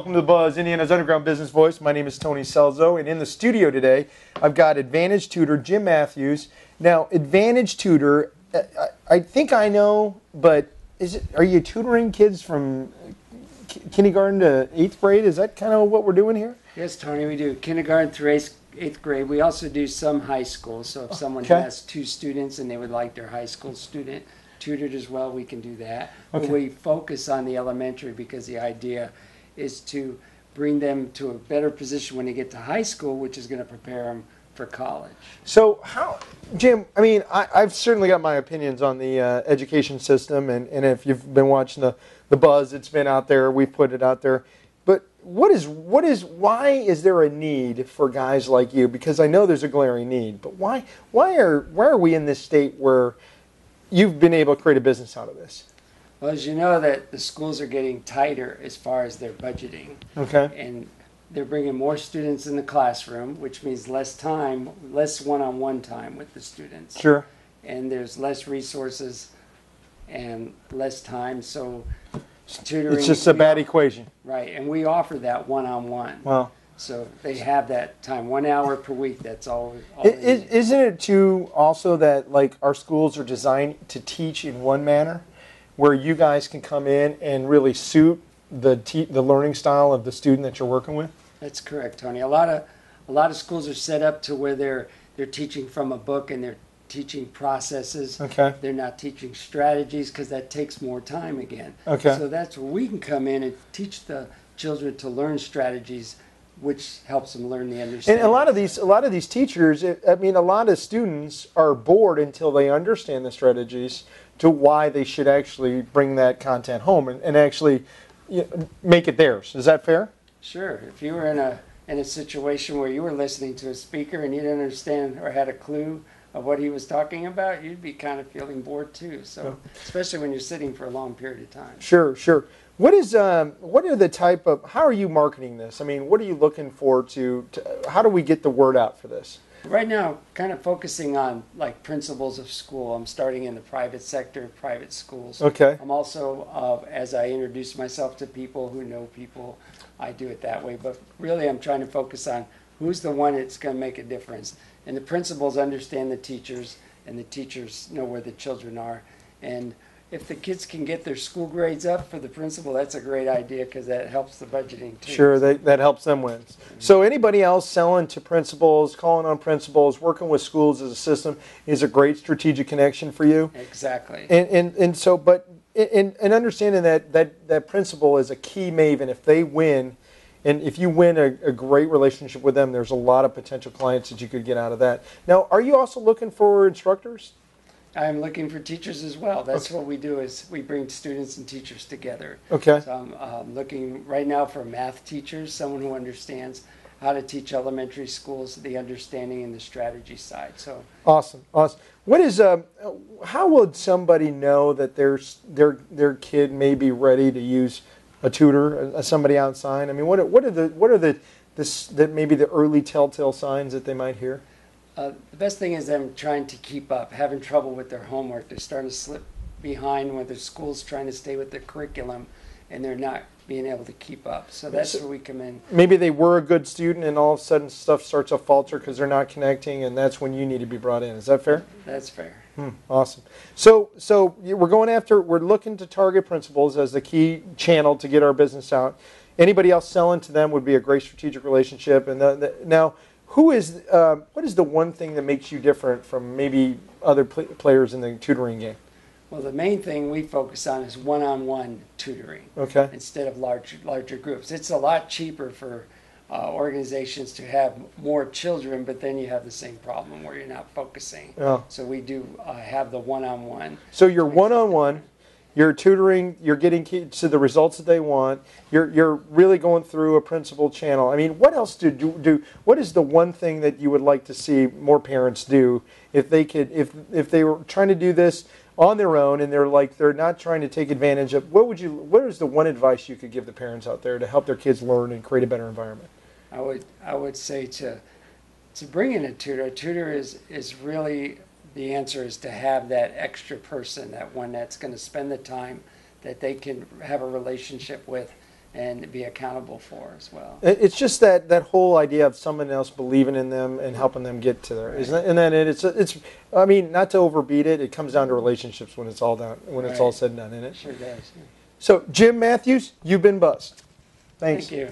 welcome to The Buzz, Indiana's Underground Business Voice. My name is Tony Celzo, and in the studio today, I've got Advantage Tutor Jim Mathews. Now, Advantage Tutor, I think I know, but are you tutoring kids from kindergarten to 8th grade? Is that kind of what we're doing here? Yes, Tony, we do kindergarten through 8th grade. We also do some high school, so if someone has 2 students and they would like their high school student tutored as well, we can do that. Okay. But we focus on the elementary because the idea is to bring them to a better position when they get to high school, which is going to prepare them for college. So how, Jim, I mean, I've certainly got my opinions on the education system, and if you've been watching the Buzz, it's been out there, we've put it out there. But why is there a need for guys like you? Because I know there's a glaring need, but why are we in this state where you've been able to create a business out of this? Well, as you know, that the schools are getting tighter as far as their budgeting. Okay. And they're bringing more students in the classroom, which means less time, less one-on-one time with the students. Sure. And there's less resources and less time, so tutoring... It's just a bad equation. Right, and we offer that one-on-one. Wow. So they have that time, 1 hour per week, that's all Isn't it too also that like our schools are designed to teach in one manner, where you guys can come in and really suit the learning style of the student that you're working with? That's correct, Tony. A lot of schools are set up to where they're teaching from a book and they're teaching processes. Okay. They're not teaching strategies because that takes more time again. Okay. So that's where we can come in and teach the children to learn strategies, which helps them learn the understanding. And a lot of these teachers, a lot of students are bored until they understand the strategies to why they should actually bring that content home and actually make it theirs. Is that fair? Sure. If you were in a situation where you were listening to a speaker and you didn't understand or had a clue of what he was talking about, you'd be kind of feeling bored too. So, especially when you're sitting for a long period of time. Sure. What are the type of, how are you marketing this? I mean, what are you looking for how do we get the word out for this? Right now, kind of focusing on like principals of school. I'm starting in the private sector, private schools. Okay. I'm also, as I introduce myself to people who know people, I do it that way. But really, I'm trying to focus on who's the one that's going to make a difference. And the principals understand the teachers, and the teachers know where the children are. And if the kids can get their school grades up for the principal, that's a great idea because that helps the budgeting too. Sure, that helps them win. Mm-hmm. So anybody else selling to principals, calling on principals, working with schools as a system is a great strategic connection for you. Exactly. And so, but in understanding that principal is a key maven. If they win, and if you win a great relationship with them, there's a lot of potential clients that you could get out of that. Now, are you also looking for instructors? I'm looking for teachers as well. That's what we do, is we bring students and teachers together. Okay. So I'm looking right now for math teachers, someone who understands how to teach elementary schools, the understanding and the strategy side. So awesome. What is how would somebody know that their kid may be ready to use a tutor, somebody outside? I mean, what are maybe the early telltale signs that they might hear? The best thing is them trying to keep up, having trouble with their homework. They're starting to slip behind when the school's trying to stay with the curriculum, and they're not being able to keep up. So that's where we come in. Maybe they were a good student, and all of a sudden stuff starts to falter because they're not connecting, and that's when you need to be brought in. Is that fair? That's fair. Awesome. So we're looking to target principals as the key channel to get our business out. Anybody else selling to them would be a great strategic relationship. And now, what is the one thing that makes you different from maybe other players in the tutoring game? Well, the main thing we focus on is one-on-one tutoring. Okay. Instead of larger groups. It's a lot cheaper for organizations to have more children, but then you have the same problem where you're not focusing. Oh. So we do have the one-on-one. So you're one-on-one. You're tutoring, you're getting kids to the results that they want. You're really going through a principal channel. I mean, what else do? What is the one thing that you would like to see more parents do if they could, if they were trying to do this on their own and they're not trying to take advantage of? What is the one advice you could give the parents out there to help their kids learn and create a better environment? I would say to bring in a tutor. A tutor is really, the answer is to have that extra person, that one that's going to spend the time, that they can have a relationship with, and be accountable for as well. It's just that whole idea of someone else believing in them and helping them get to there, Right. isn't it? And then it's. I mean, not to overbeat it. It comes down to relationships when it's all done, when it's all Right. said and done, isn't it? Sure does. So, Jim Mathews, you've been buzzed. Thanks. Thank you.